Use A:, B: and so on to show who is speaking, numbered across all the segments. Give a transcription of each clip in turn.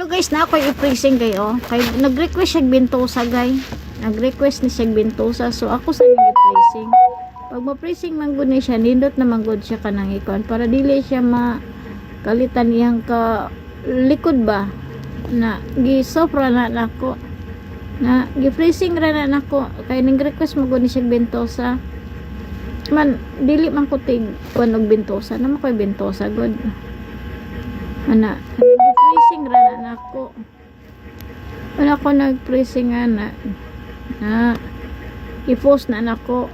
A: Ano guys, na ako i-freezing kayo. Kay nag-request siya bintosa, guys. Nag-request ni siya bintosa. So ako sa i-freezing. Pag ma-freezing man gud ni siya, nindot na man gud siya kanang ikon para dili siya makalitan iyang ka likod ba na gisofra na nako. Na gi-freezing ra na nako. Kay nag-request mo gud ni siya bintosa. Man dili man ko tig kunog bintosa. Naman koy bintosa gud. Ana, nag-freezing ra na nako. Wala ko nag-freezing na i-post na nako.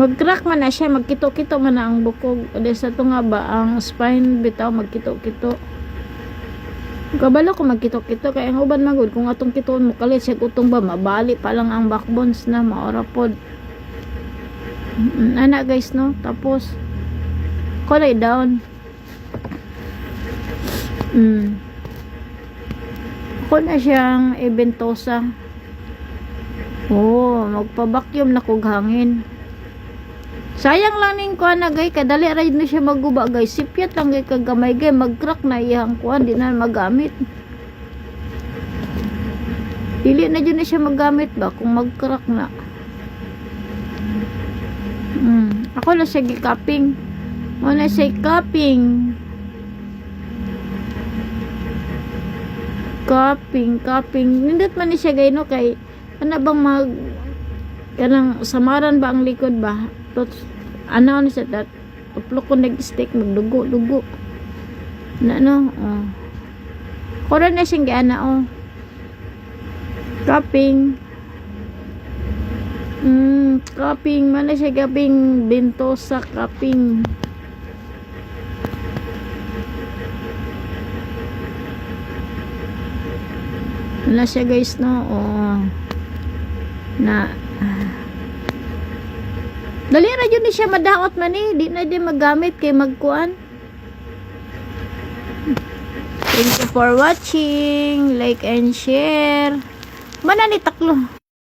A: Mag-crack man na siya, magkito-kito man na ang bukog. Ode sa to nga ba ang spine bitaw magkito-kito. Kabalo ko magkito-kito kay ang uban magud kung atong kitoon mo kalit siya utong ba mabali pa lang ang backbones na maora pod. Ana guys no, tapos kulay down. Ako na siyang ibentosa. Oh, magpa-vacuum na kog hangin. Sayang lang ning kuan na gay, kadali ra na siya maguba gay. Sipyat lang gay kagamay gay, mag-crack na iyang kuan, di na magamit. Dili na jud na siya magamit ba kung mag-crack na. Ako na siya gi-cupping. Mo na siya cupping. Cupping. Nindot man ni siya gay no kay ano bang mag kanang samaran ba ang likod ba? Ano ni sa dat? Uplok ko nag-stick magdugo. Na no. Kora na siyang giana Cupping. Cupping man na siya gabing bintosa cupping. Wala siya guys no na dali ra jud ni siya madaot man di na di magamit kay magkuan. Thank you for watching, like and share. Mana ni taklo.